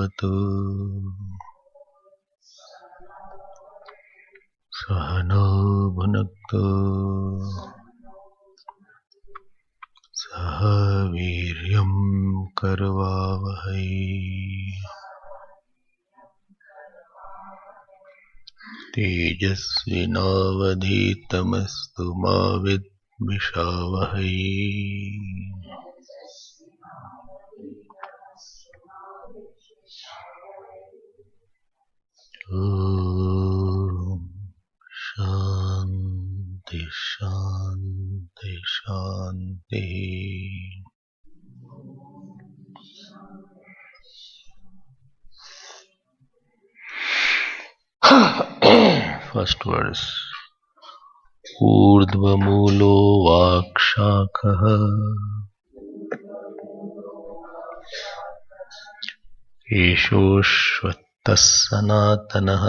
भवतु सहनो भुनक्तु सह वीर्यं करवावहै तेजस्विनावधीतमस्तु मा विद्विषावहै। ओम शांति शांति शांति। First verse. ऊर्ध्वमूलो वाक्शाखः एषोऽश्वत्थः सनातनः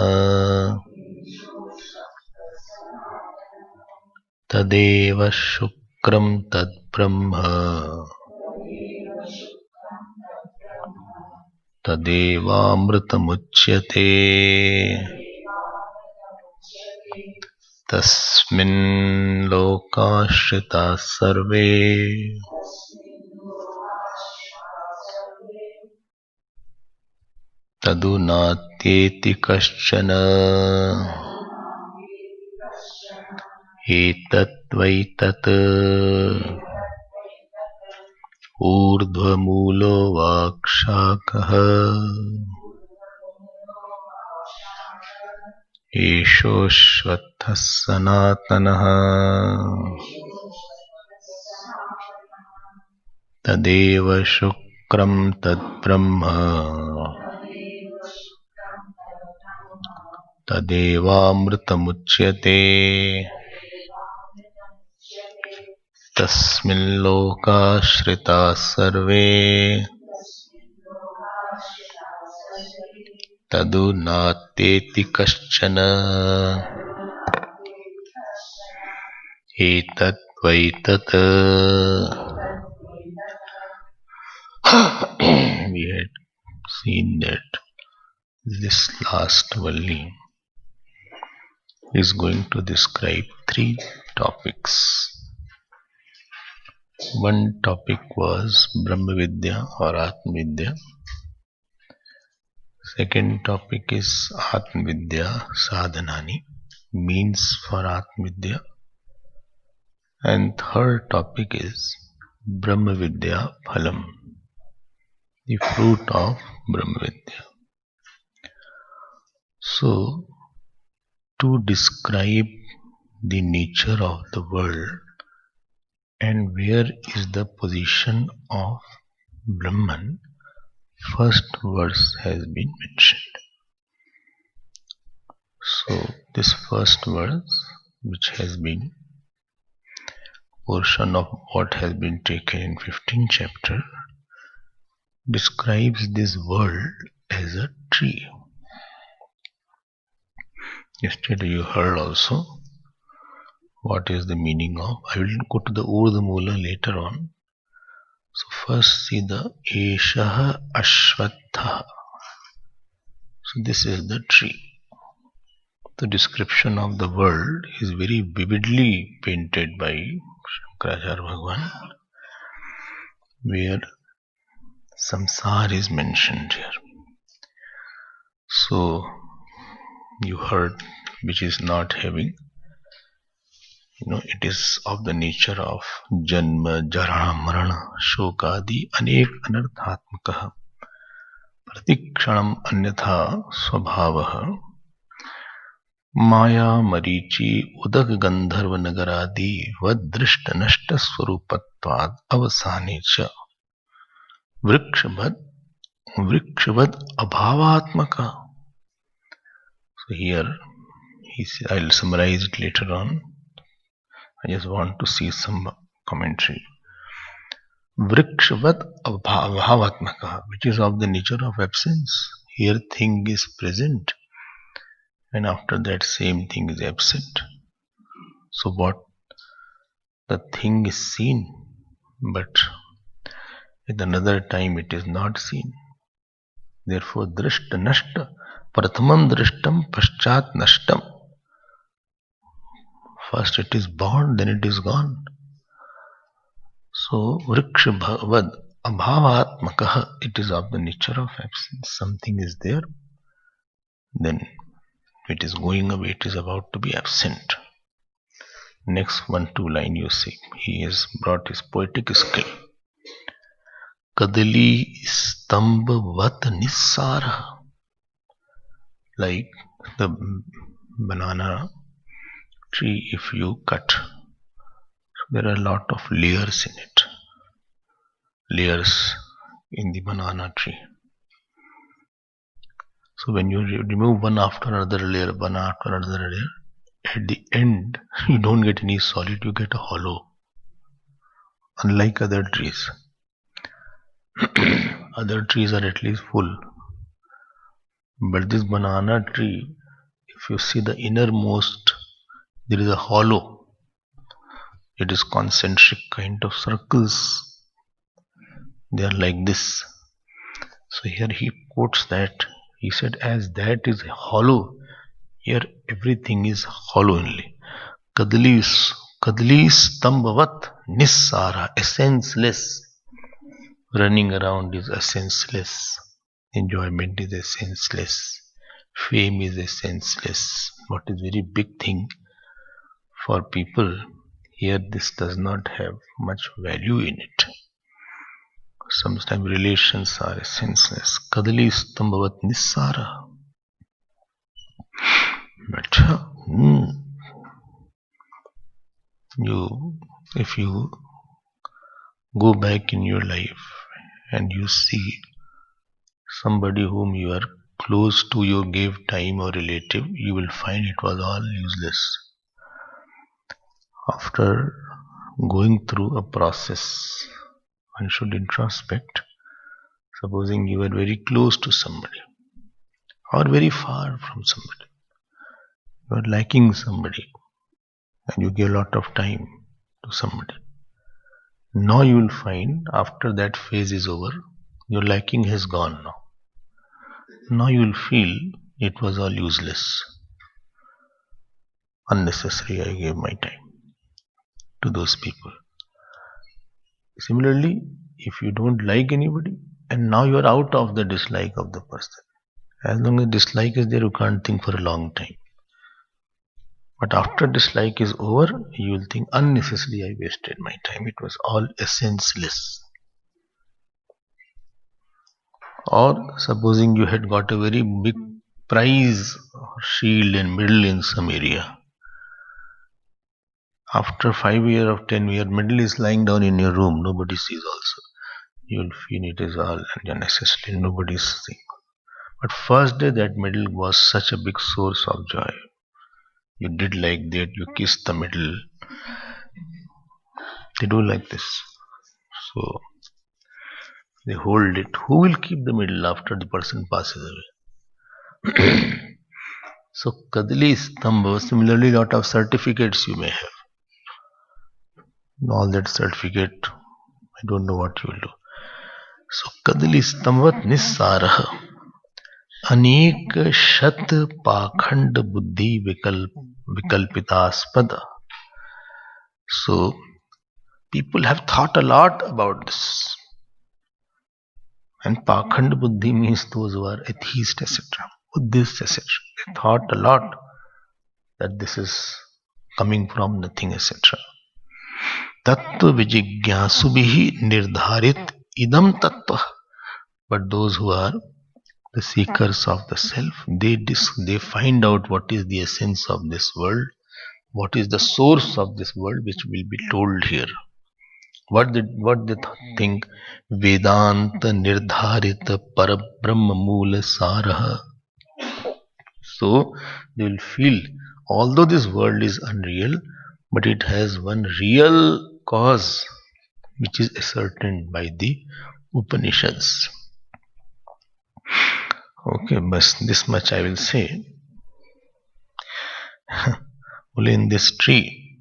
तदेव शुक्रं तद्ब्रह्म तदेवामृतमुच्यते तस्मिन् लोकाश्रिताः सर्वे तदुनात्येति कश्चन एतद्वैतत् ऊर्ध्वमूलो वाक्शाखः एषोऽश्वत्थः सनातनः तदेव शुक्रं तद्ब्रह्म तदेवामृतमुच्यते तस्मिन् लोकाश्रिताः सर्वे तदुनात्येति कश्चन एतद्वैतत्। We had seen that this last valli is going to describe three topics. One topic was Brahma Vidya or Atma Vidya. Second topic is Atma Vidya Sadhanani, means for Atma Vidya. And third topic is Brahma Vidya Phalam, the fruit of Brahma Vidya. So, to describe the nature of the world and where is the position of Brahman, first verse has been mentioned. So, this first verse, which has been portion of what has been taken in 15th chapter, describes this world as a tree. Yesterday you heard also what is the meaning of. I will go to the Urdhva later on. So first see the Eshaha Ashvatha. So this is the tree. The description of the world is very vividly painted by Shankaracharya Bhagavan, where samsara is mentioned here. So you heard which is not having, it is of the nature of janma, jara, marana, shokadi, anek anarthatmakah, pratikshanam anyatha swabhavah, maya marichi udak gandharva nagaradi vadrishta nashta swarupatvad avasanecha vrikshabad abhavatmaka. So here I'll summarize it later on. I just want to see some commentary. Vrikshavat abhavatmaka, which is of the nature of absence. Here thing is present and after that same thing is absent. So what? The thing is seen, but at another time it is not seen. Therefore, drishta nashta. Prathamam drishtam paschat nashtam. First it is born, then it is gone. So, vriksha bhavad abhavatmakaha. It is of the nature of absence. Something is there, then it is going away, it is about to be absent. Next 1-2 line you see, he has brought his poetic skill. Kadali stambhavat nissara. Like the banana tree, if you cut, there are a lot of layers in it. Layers in the banana tree. So when you remove one after another layer, one after another layer, at the end you don't get any solid, you get a hollow. Unlike other trees. Other trees are at least full. But this banana tree, if you see the innermost, there is a hollow. It is concentric kind of circles. They are like this. So here he quotes that. He said, as that is hollow, here everything is hollow only. Kadali stambhavat nissara, essenceless. Running around is essenceless. Enjoyment is essenceless. Fame is essenceless. What is very big thing for people, here this does not have much value in it. Sometimes relations are essenceless. Kadali stambhavat nissara. But if you go back in your life and you see somebody whom you are close to, you gave time or relative, you will find it was all useless. After going through a process, one should introspect. Supposing you are very close to somebody or very far from somebody, you are liking somebody and you give a lot of time to somebody. Now you will find after that phase is over, your liking has gone now. Now you will feel it was all useless. Unnecessary, I gave my time to those people. Similarly, if you don't like anybody and now you are out of the dislike of the person, as long as dislike is there, you can't think for a long time. But after dislike is over, you will think unnecessarily I wasted my time. It was all essenceless. Or supposing you had got a very big prize or shield and medal in some area. After 5 years or 10 years, medal is lying down in your room. Nobody sees also. You will feel it is all unnecessary. Nobody is seeing. But first day that medal was such a big source of joy. You did like that, you kissed the medal. They do like this. So they hold it. Who will keep the medal after the person passes away? So Kadali Stambha, similarly lot of certificates you may have. All that certificate, I don't know what you will do. So Kadali Stambhavat Nissaraha. अनेक शत पाखंड बुद्धि विकल्पितास्पद. So people have thought a lot about this. And pakhand buddhi means those who are atheists, etc. Buddhists, etc. They thought a lot that this is coming from nothing, etc. Tattva vijignyasubhihi nirdharit idam tattva. But those who are the seekers of the self, they find out what is the essence of this world, what is the source of this world, which will be told here. What they think? Vedanta nirdharita parabrahma moola saraha. So they will feel, although this world is unreal, but it has one real cause which is ascertained by the Upanishads. Okay, but this much I will say. Only in this tree,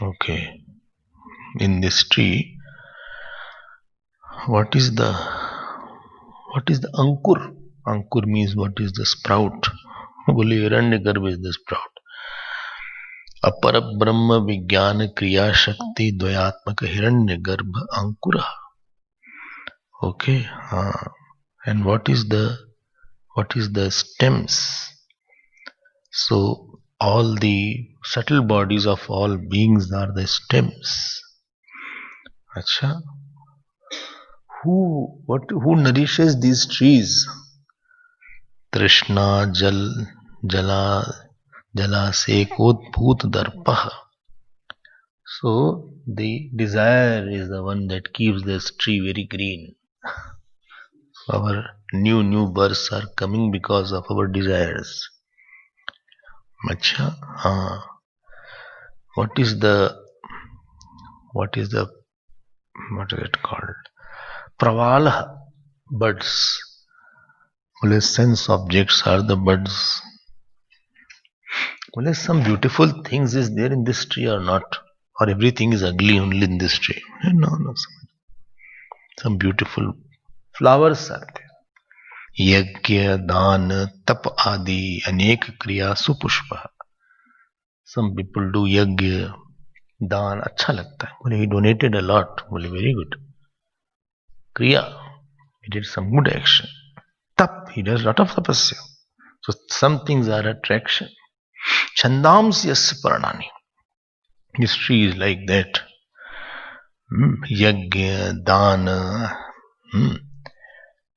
okay, in this tree, what is the ankur? Ankur means what is the sprout? बोले हिरण्यगर्भ is the sprout. अपर ब्रह्म विज्ञान क्रिया शक्ति द्वयात्मक हिरण्यगर्भ अंकुर. Okay, and what is the stems? So all the subtle bodies of all beings are the stems. Acha. Who nourishes these trees? Trishna jala se kodbhut darpah. So the desire is the one that keeps this tree very green. Our new births are coming because of our desires. Acha. What is it called? Pravala, buds. Well, sense objects are the buds. Well, some beautiful things is there in this tree or not? Or everything is ugly only in this tree? No. Some beautiful flowers are there. Yagya, dana, tap adi, anek kriya supushpa. Some people do yagya, दान अच्छा लगता है. बोले he donated a lot. बोले very good. Kriya, he did some good action. Tap, he does lot of tapasya. So some things are attraction. Chandamsi yasya paranani. This tree is like that. Yagya, dana.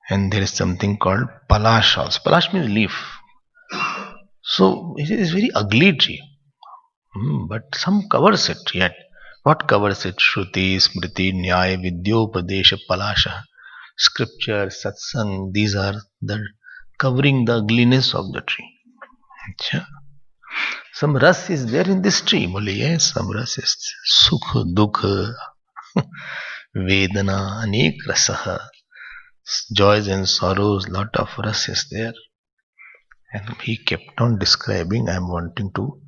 And there is something called palash also. Palash means leaf. So it is very ugly tree. But some covers it yet. What covers it? Shruti, Smriti, Nyaya, Vidyopadesha, Palasha, Scripture, Satsang. These are the covering the ugliness of the tree. Achha. Some ras is there in this tree. Bole, yes, some ras is Sukha, Dukha, Vedana, Anek Rasaha. Joys and sorrows, lot of ras is there. And he kept on describing. I am wanting to.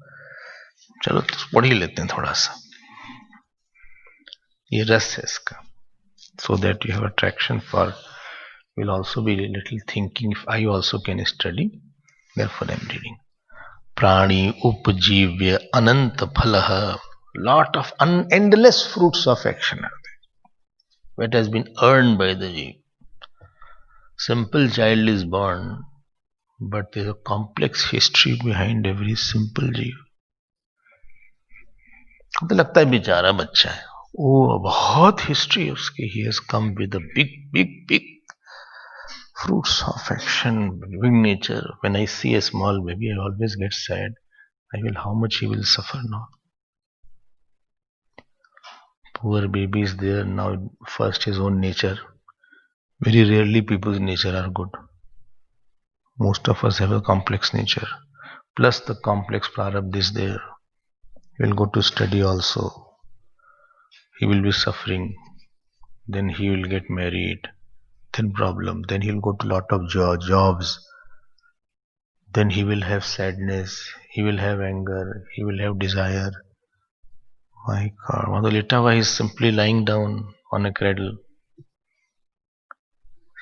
चलो पढ़ ही लेते हैं थोड़ा सा. ये रस है इसका. So that you have attraction for, will also be a little thinking if I also can study. Therefore I am reading. Prani upjivya ananta phalaha. Lot of endless fruits of action are there. What has been earned by the jeev. Simple child is born, but there is a complex history behind every simple jeev. तो लगता है बेचारा बच्चा है. वो बहुत history है उसकी. He has come with a big fruits of action, big nature. When I see a small baby, I always get sad. How much he will suffer now. Poor baby is there now. First his own nature. Very rarely people's nature are good. Most of us have a complex nature. Plus the complex prarabdha is there. He will go to study also. He will be suffering. Then he will get married. Then problem. Then he will go to lot of jobs. Then he will have sadness. He will have anger. He will have desire. My God. Madhulitava is simply lying down on a cradle.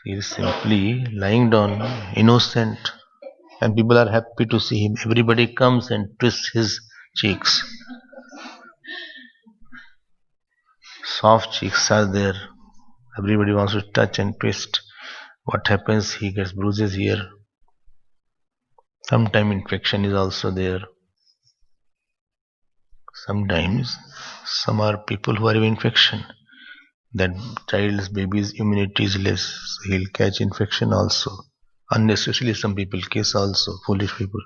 He is simply lying down, innocent. And people are happy to see him. Everybody comes and twists his cheeks. Soft cheeks are there. Everybody wants to touch and twist. What happens? He gets bruises here. Sometimes infection is also there. Sometimes some are people who are in infection. That child's baby's immunity is less. So he'll catch infection also. Unnecessarily some people case also. Foolish people.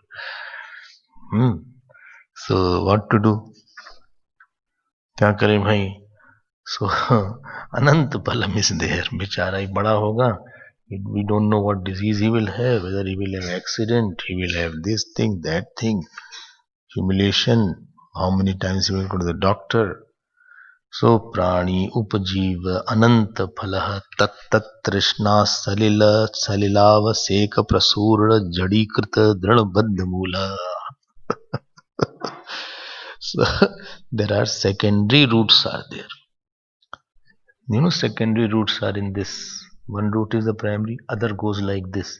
So what to do? क्या करें भाई? So अनंत पलम is there. बेचारा ही बड़ा होगा. We don't know what disease he will have. Whether he will have accident, he will have this thing, that thing, humiliation. How many times he will go to the doctor? So prani upajiva ananta phalaha tat trishna salila salilava seka prasurna jadikrita dranabadha mula. So there are secondary roots are there. Secondary roots are in this. One root is the primary, other goes like this.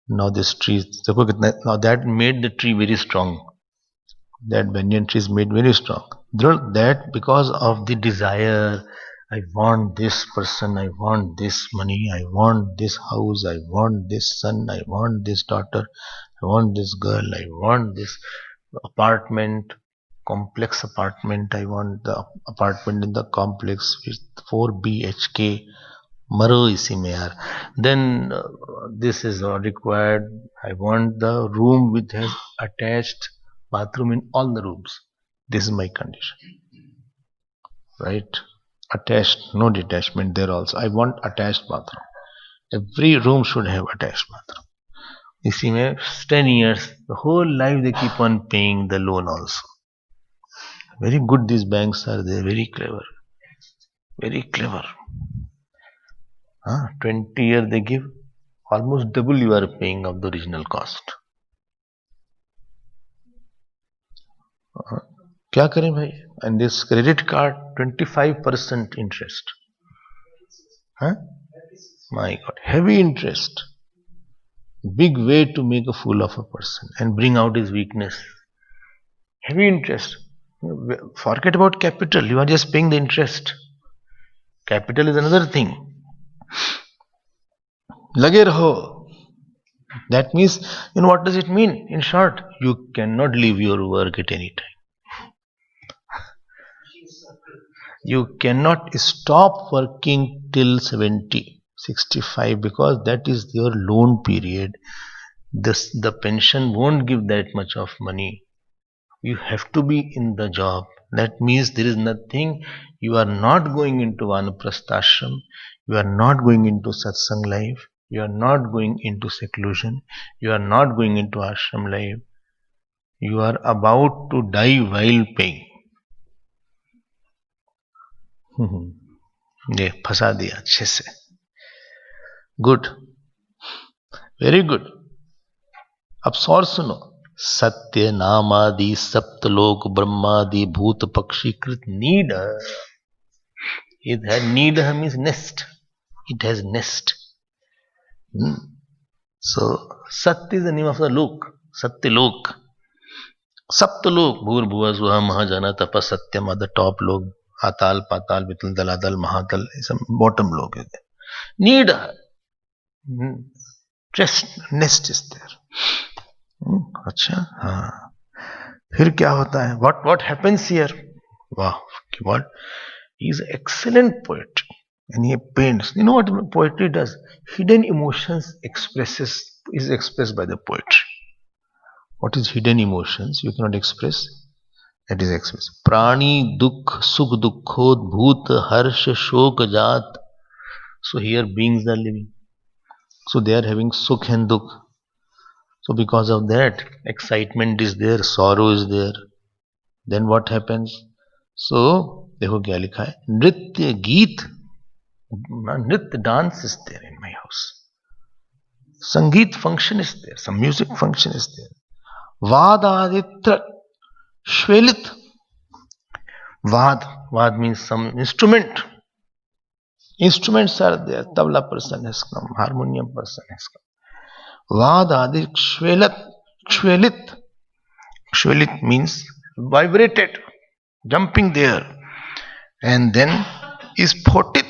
Now this tree, now that made the tree very strong. That banyan tree is made very strong. That because of the desire, I want this person, I want this money, I want this house, I want this son, I want this daughter, I want this girl, I want this apartment, complex apartment, I want the apartment in the complex with 4 BHK. मरो इसी में यार. Then this is required. I want the room with has attached bathroom in all the rooms. This is my condition, right? Attached, no detachment there also. I want attached bathroom. Every room should have attached bathroom. इसी में 10 years, the whole life they keep on paying the loan also. Very good these banks are. They very clever. Very clever. 20 years they give, almost double you are paying of the original cost. क्या करें भाई? And this credit card 25% interest. My God, heavy interest. Big way to make a fool of a person and bring out his weakness. Heavy interest. Forget about capital. You are just paying the interest. Capital is another thing. लगे रहो. That means, what does it mean? In short, you cannot leave your work at any time. You cannot stop working till 70, 65 because that is your loan period. The pension won't give that much of money. You have to be in the job. That means there is nothing. You are not going into Vanaprastha ashram. You are not going into satsang life. You are not going into seclusion. You are not going into ashram life. You are about to die while paying. ये फंसा दिया अच्छे से. Good, very good. अब सौर सुनो. सत्य नामादि सप्तलोक ब्रह्मादि भूत पक्षी कृत need. It had need means nest. It has nest. So Sat is the name of the lok. Satyalok. Saptalok. Bhur bhuva suha mahajana tapa satyam are the top lok. Atal, Patal, Vital, Daladal, Mahatal is a bottom log. Need just nest is there. अच्छा, हाँ. फिर क्या होता है? What happens here? Wow, what? He is an excellent poet and he paints. You know what poetry does? Hidden emotions is expressed by the poetry. What is hidden emotions you cannot express? That is expressed. Prani dukh sukh dukkhod bhoot harsh shok jat. So here beings are living. So they are having sukh and dukh. So because of that, excitement is there, sorrow is there. Then what happens? So देखो क्या लिखा है? नृत्य गीत, नृत्य dance is there in my house. Sangeet function is there. Some music function is there. Vadaditra Shvelit. Vad means some instrument. Instruments are there. Tabla person has come. Harmonium person has come. Vadadik Shvelit. Shvelit means vibrated. Jumping there. And then is photit.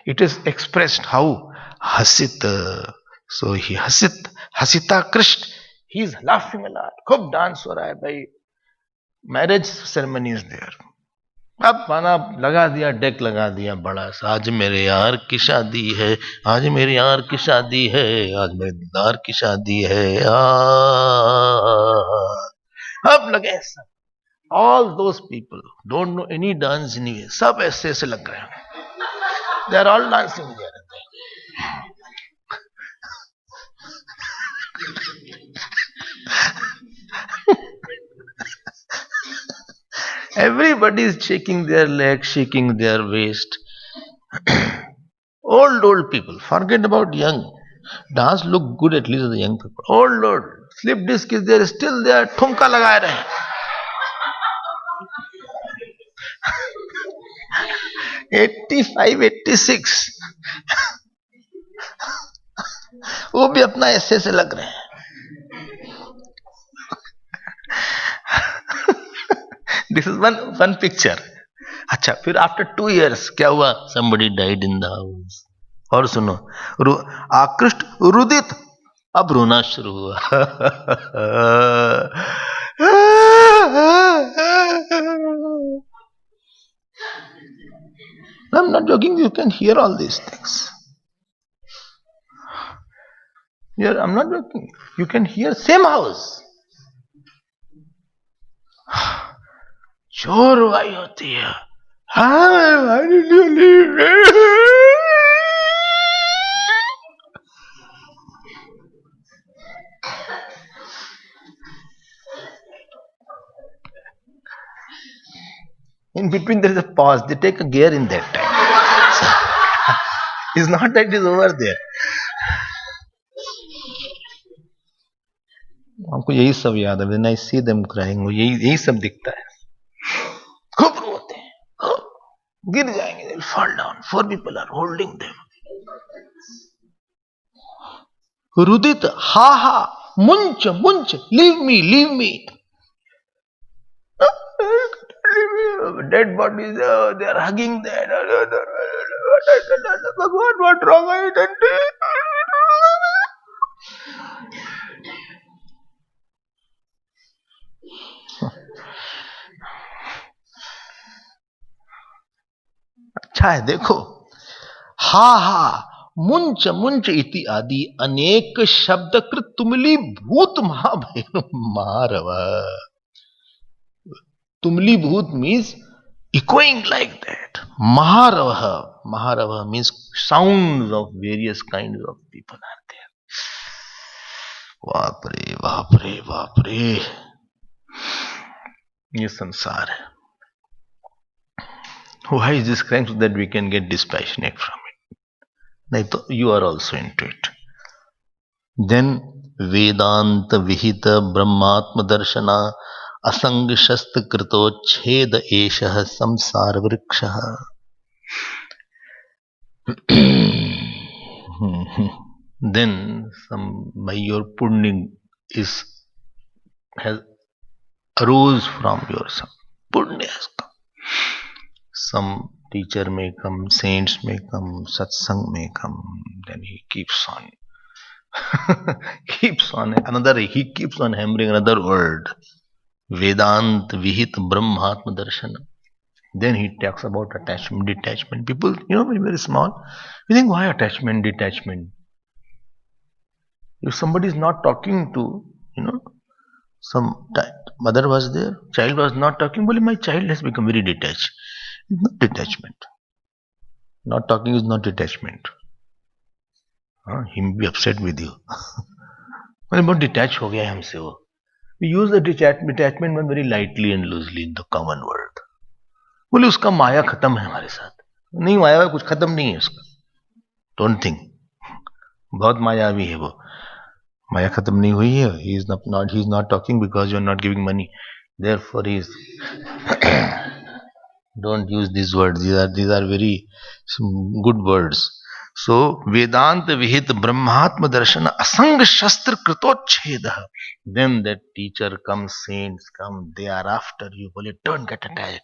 It is expressed how? Hasit. So he hasit. Hasita Krishna. He is laughing a lot. Khub dance हो रहा है भाई. Marriage ceremony is there. अब माना लगा दिया, deck लगा दिया बड़ा सा. आज मेरे यार की शादी है, आज मेरे यार की शादी है, आज मेरे दिलदार की शादी है. अब लगे सब. All those people don't know any dance anyway. सब ऐसे ऐसे लग गए. They are all dancing there. Everybody is shaking their legs, shaking their waist. Old people. Forget about young. Dance look good at least the young people. Old. Slip disc is there. Still they are ठुमका लगा रहे हैं. 85, 86 वो भी अपना ऐसे से लग रहे हैं. This is one picture. अच्छा, फिर आफ्टर 2 years क्या हुआ? somebody died in the house. और सुनो, आकृष्ट रुदित, अब रोना शुरू हुआ. I'm not joking, you can hear all these things. Here, I'm not joking. You can hear same house. जो रुआई होती है. Why did you leave me? In between there is a pause. They take a gear in that time. So, it's not that it is over there. हमको यही सब याद है. When I see them crying, यही सब दिखता है. खूब रोते हैं, गिर जाएंगे, they'll fall down. 4 people are holding them. रुदित, हा हा, मुंच मुंच, leave me. Dead bodies, they are hugging that. Bhagwan, what wrong I done? अच्छा है, देखो. हा हा, मुंच मुंच इति आदि अनेक शब्द कृत तुमली भूत महाभैरव महारव. तुमली भूत means echoing like that. Maharava means sounds of various kinds of people are there. बाप रे. ये संसार है. Why is this crime? So that we can get dispassionate from it. नहीं तो you are also into it. Then वेदांत विहित ब्रह्मात्म दर्शना असंग शस्त्र कृतोच्छेद एषः संसार वृक्षः. Then by your punya has arose from your punya has come. Some teacher may come, saints may come, satsang may come. Then he keeps on he keeps on hammering another word. Vedant Vihit Brahmatma Darshana. Then he talks about attachment, detachment. People, very small. You think, why attachment, detachment? If somebody is not talking to, some mother was there, child was not talking, well, my child has become very detached. It's not detachment. Not talking is not detachment. He may be upset with you. बहुत detached हो गया है हमसे वो. We use the detachment one very lightly and loosely in the common world. बोले उसका माया खत्म है हमारे साथ. नहीं, माया कुछ खत्म नहीं है उसका. Don't think. बहुत मायावी है वो. माया खत्म नहीं हुई है. He is not talking because you are not giving money. Therefore he is. Don't use these words. These are very good words. So Vedant Vihit Brahmatma Darshana Asang Shastra Kritocheda. Then that teacher comes, saints come, they are after you. Don't get attached.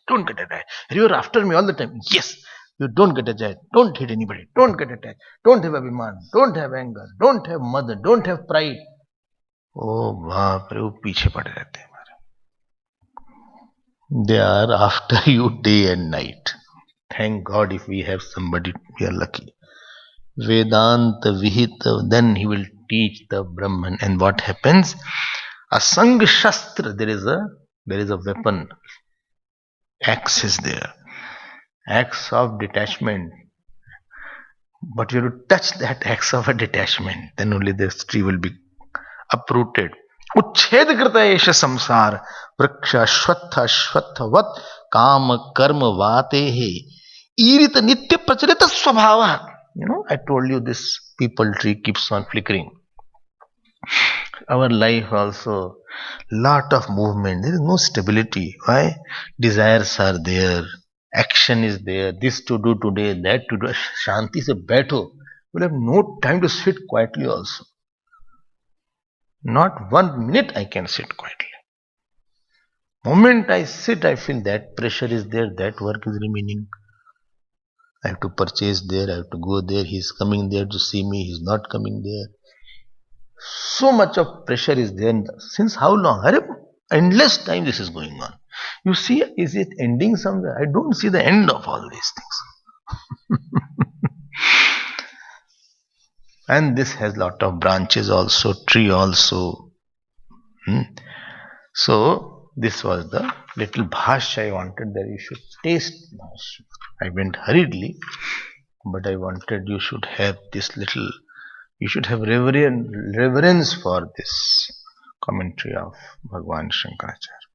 You are after me all the time. Yes. You don't get attached. Don't hit anybody. Don't get attached. Don't have abhiman. Don't have anger. Don't have mother. Don't have pride. Oh, बाप रे, वो पीछे पड़े रहते हैं हमारे. They are after you day and night. Thank God if we have somebody, we are lucky. Vedanta Vihita, then he will teach the Brahman. And what happens? Asang Shastra, there is a weapon. Axe is there. Axe of detachment. But you have to touch that axe of a detachment. Then only this tree will be uprooted. उच्छेद कृत एष संसार वृक्ष अश्वत्थवत काम कर्म वाते है ईरित नित्य प्रचलित स्वभाव. I told you this people tree keeps on flickering. Our life also, lot of movement. There is no stability. Why? Desires are there. action is there, this to do today, that to do. Shanti se baitho. We'll have no time to sit quietly also. Not 1 minute I can sit quietly. Moment I sit, I feel that pressure is there, that work is remaining. I have to purchase there, I have to go there, he's coming there to see me, he's not coming there. So much of pressure is there. Since how long? Endless time this is going on. You see, is it ending somewhere? I don't see the end of all these things. And this has lot of branches also, tree also. So this was the little bhashya I wanted that you should taste bhashya. I went hurriedly, but I wanted you should have this little, you should have reverence for this commentary of Bhagwan Shankaracharya.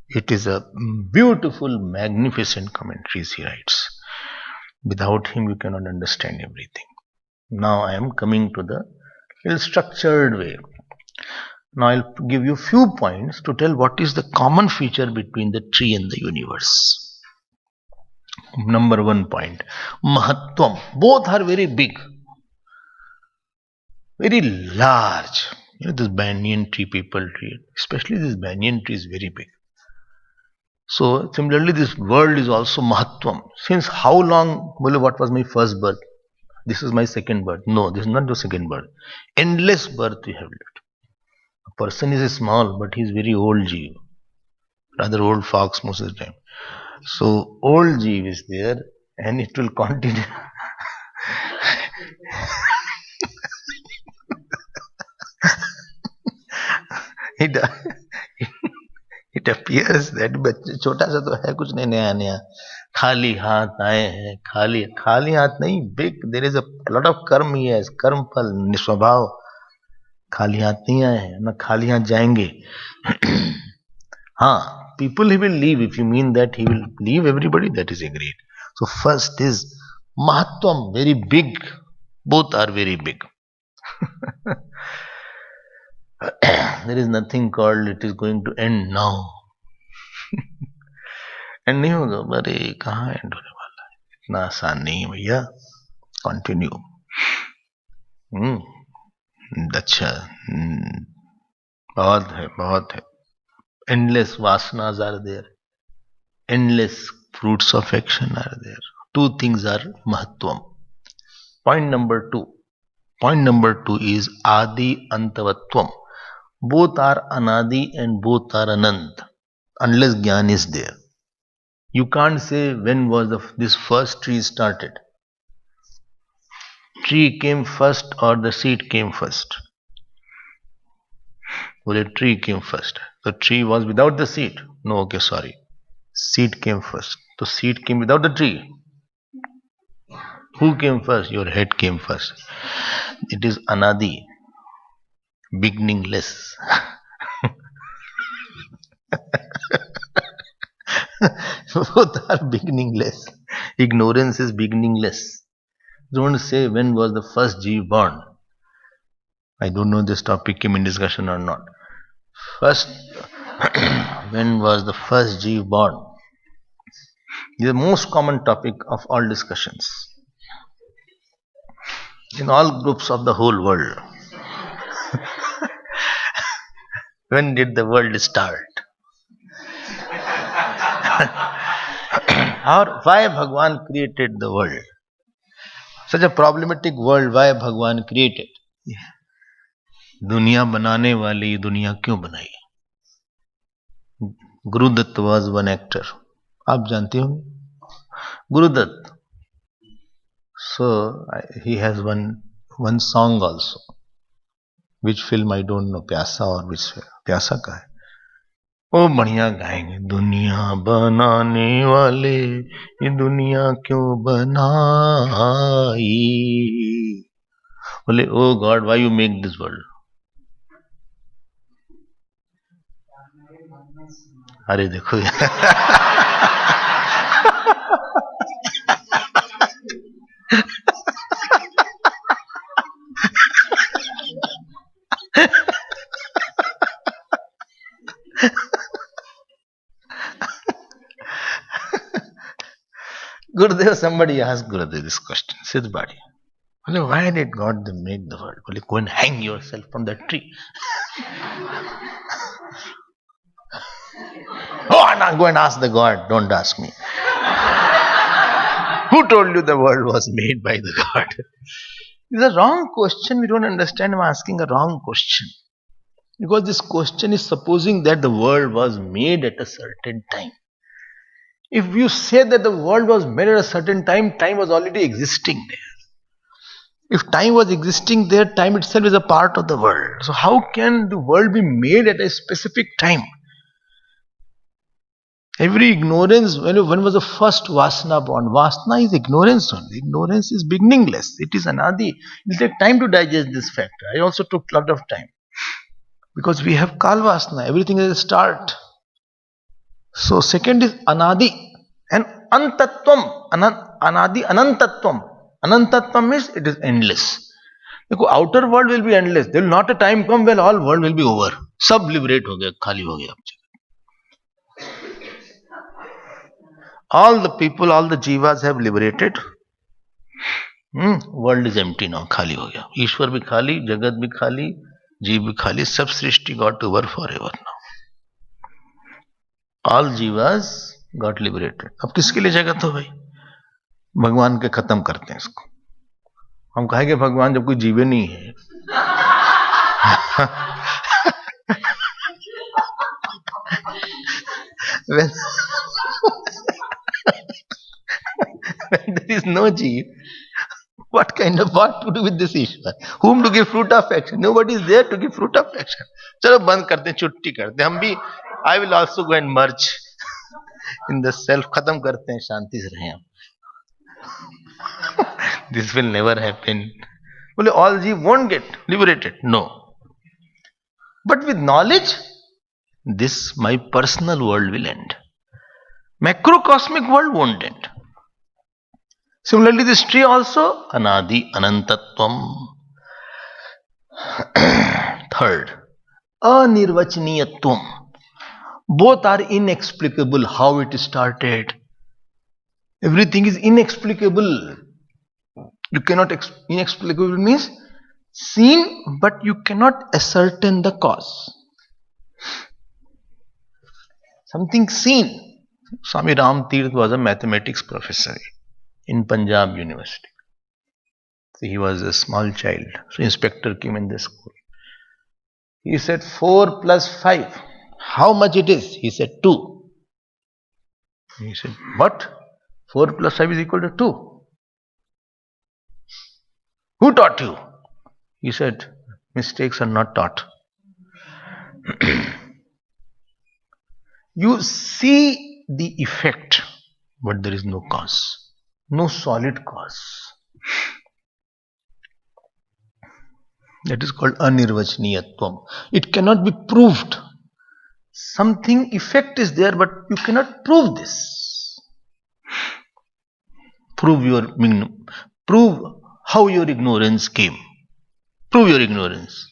It is a beautiful, magnificent commentaries he writes. Without him, you cannot understand everything. Now I am coming to the little structured way. Now I'll give you few points to tell what is the common feature between the tree and the universe. Number 1 point, Mahatvam. Both are very big, very large. This banyan tree, people tree, especially this banyan tree is very big. So similarly, this world is also Mahatvam. Since how long? What was my first birth? This is my second birth. No, this is not the second birth. Endless birth we have lived. A person is small, but he is very old jeev. Rather old fox most of the time. So old jeev is there, and it will continue. It appears that बच्चे छोटा सा तो है कुछ नहीं नया नया खाली हाथ आए हैं खाली खाली हाथ नहीं big there is a lot of कर्म ही है कर्म फल निस्वभाव खाली हाथ नहीं आए हैं ना खाली हाथ जाएंगे हाँ people he will leave if you mean that he will leave everybody that is agreed. So first is Mahatvam, very big, both are very big. There is nothing called it is going to end now. And नहीं होगा अरे कहाँ and होने वाला है इतना आसान नहीं है भैया कंटिन्यू अच्छा बहुत है endless vasanas are there, endless fruits of action are there. Two things are mahatvam. Point number two is adi antavatvam. Both are anadi and both are anant unless gyan is there. You can't say when was this first tree started. Tree came first or the seed came first. Well, a tree came first. The tree was without the seed. No, okay, sorry. Seed came first. The seed came without the tree. Who came first? Your head came first. It is anadi, beginningless. Both are beginningless. Ignorance is beginningless. Don't say when was the first jeev born. I don't know this topic came in discussion or not. First, when was the first jeev born? This is the most common topic of all discussions in all groups of the whole world. When did the world start? Or why Bhagwan created the world? Such a problematic world, why Bhagwan created? दुनिया बनाने वाली दुनिया क्यों बनाई? Gurudatt was one actor. आप जानते हो Gurudatt. So he has one song also. Which film I don't know, प्यासा और which प्यासा का है. ओ बढ़िया गाएंगे. दुनिया बनाने वाले ये दुनिया क्यों बनाई? बोले O God why you make this world? अरे देखो Gurudev, somebody asked Gurudev this question. Siddh Badi. Why did God make the world? Go and hang yourself from that tree. Oh, no, go and ask the God. Don't ask me. Who told you the world was made by the God? It's a wrong question. We don't understand. I'm asking a wrong question. Because this question is supposing that the world was made at a certain time. If you say that the world was made at a certain time, time was already existing there. If time was existing there, time itself is a part of the world. So how can the world be made at a specific time? Every ignorance, when was the first Vasana born? Vasana is ignorance only. Ignorance is beginningless. It is anadi. It will take time to digest this fact. I also took a lot of time. Because we have Kal Vasana. Everything is a start. So second is anadi. And antatvam. Anadi anantatvam. Anantatvam means it is endless. Because outer world will be endless. There will not a time come when all world will be over. Sab liberate ho gaya, khali ho gaya. All the people, all the jivas have liberated. World is empty now, khali ho gaya. Ishwar bhi khali, Jagat bhi khali, Jeev bhi khali, sab srishti got over forever now. All jivas got liberated. अब किसके लिए जगत हो भाई? भगवान के खत्म करते हैं इसको. हम कहेंगे भगवान जब कोई जीवे नहीं है. when there is no jeev, what to do with this Ishwar? Whom to give fruit of action? Nobody is there to give fruit of action. चलो बंद करते हैं, छुट्टी करते हैं हम भी. I will also go and merge in the self. खत्म करते हैं, शांति से रहें हम. This will never happen. Well, all jeev won't get liberated. No. But with knowledge, this my personal world will end. Macrocosmic world won't end. Similarly, this tree also, anadi anantatvam. Third, anirvachaniyatvam. Both are inexplicable. How it started. Everything is inexplicable. You cannot, inexplicable means seen, but you cannot ascertain the cause. Something seen. Swami Ram Tirth was a mathematics professor in Punjab University. So he was a small child. So inspector came in the school. He said 4 plus 5. How much it is? He said 2. He said, what? 4 plus 5 is equal to 2. Who taught you? He said, mistakes are not taught. You see the effect, but there is no cause. No solid cause. That is called anirvachaniyatvam. It cannot be proved. Something effect is there, but you cannot prove this. Prove how your ignorance came. Prove your ignorance.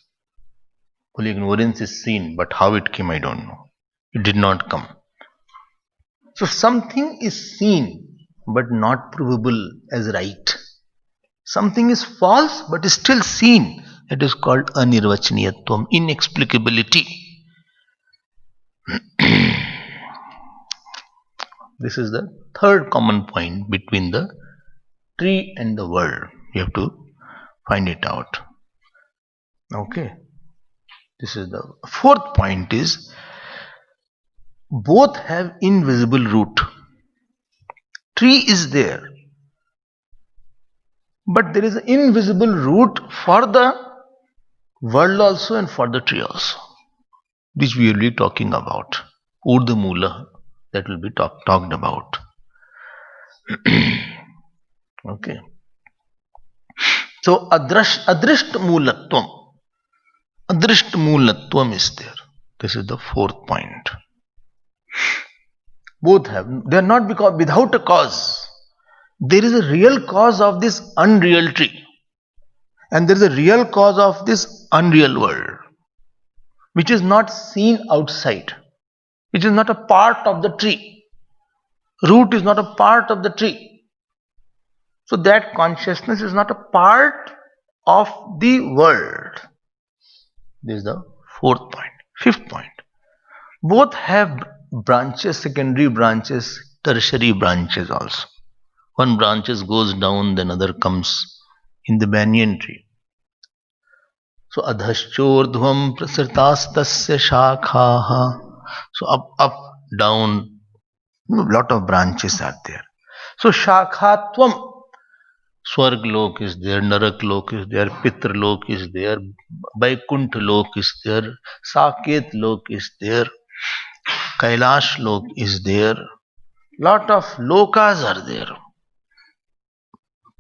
Well, ignorance is seen, but how it came, I don't know. It did not come. So something is seen, but not provable as right. Something is false, but is still seen. It is called anirvachaniyatvam, inexplicability. This is the third common point between the tree and the world. You have to find it out. Okay. This is the fourth point is both have invisible root. Tree is there, but there is an invisible root for the world also and for the tree also, which we will be talking about. Urdhva Mula, that will be talked about. Okay. So adrisht mulatvam. Adrisht mulatvam is there. This is the fourth point. Both have. They are not without a cause. There is a real cause of this unreal tree. And there is a real cause of this unreal world, which is not seen outside, which is not a part of the tree. Root is not a part of the tree. So that consciousness is not a part of the world. This is the fourth point. Fifth point. Both have branches, secondary branches, tertiary branches also. One branches goes down, then other comes in the banyan tree. So adhaschordhvam prasritastasya shakhaha. So up, down, lot of branches are there. So shakhatvam, Swarg Lok is there, Narak Lok is there, Pitr Lok is there, Vaikuntha Lok is there, Saket Lok is there, Kailash Lok is there. Lot of lokas are there.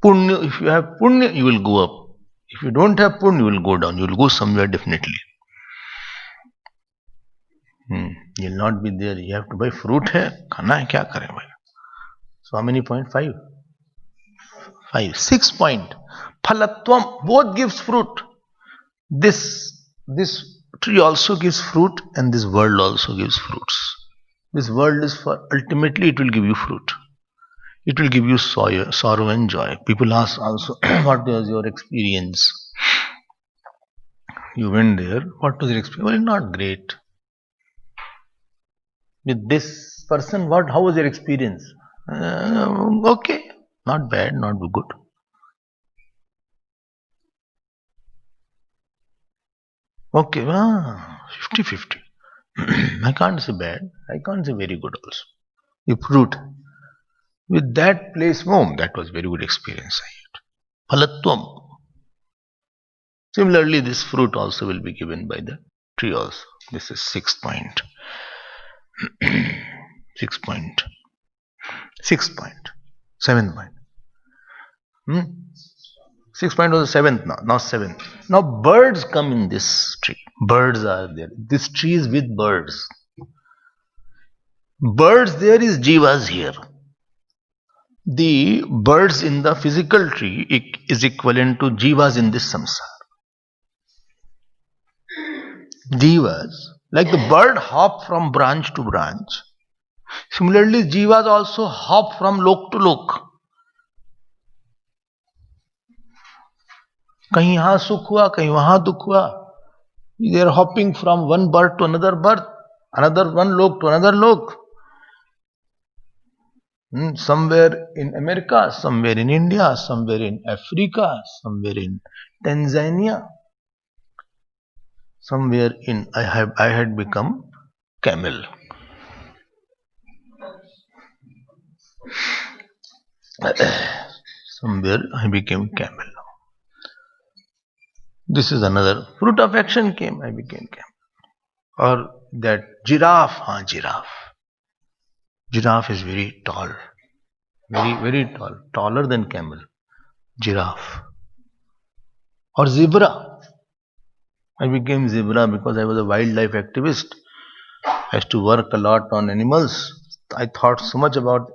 Punya, if you have punya, you will go up. If you don't have punya, you will go down. You will go somewhere definitely. You will not be there. You have to buy fruit hai, खाना है क्या करें भाई? So how many point? 5. 5. 6 point. Phalatvam, both gives fruit. This tree also gives fruit, and this world also gives fruits. This world is for ultimately it will give you fruit. It will give you sorrow and joy. People ask also, what was your experience? You went there. What was your experience? Well, not great. With this person, how was your experience? Okay, not bad, not good. Okay, 50-50. I can't say bad. I can't say very good also. You fruit. With that place, that was very good experience I had. Phalatvam. Similarly, this fruit also will be given by the tree also. This is 6th point. 6th point. 6th point. 7th point. 6th point was the 7th now. Now 7th. Now birds come in this tree. Birds are there. This tree is with birds. Birds there is jivas here. The birds in the physical tree is equivalent to jivas in this samsara. Jivas, like the bird hop from branch to branch. Similarly, jivas also hop from lok to lok. कहीं यहाँ सुख हुआ, कहीं वहां दुख हुआ. They are hopping from one bird to another bird, another one lok to another lok. Somewhere in America, somewhere in India, somewhere in Africa, somewhere in Tanzania, somewhere in I had become camel. Somewhere I became camel. This is another fruit of action came. I became camel. Or that giraffe, giraffe. Giraffe is very tall, very tall, taller than camel. Giraffe. Or zebra. I became zebra because I was a wildlife activist. I used to work a lot on animals. I thought so much about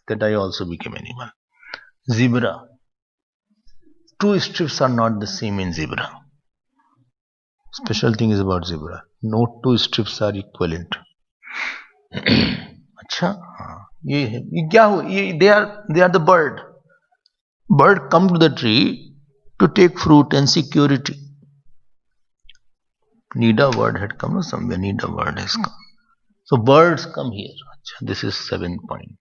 that I also became animal. Zebra. Two strips are not the same in zebra. Special thing is about zebra. No two strips are equivalent. अच्छा ये क्या हो? They are the bird. Bird come to the tree to take fruit and security. Nida word had come somewhere. Nida word has come. So birds come here. This is 7th point.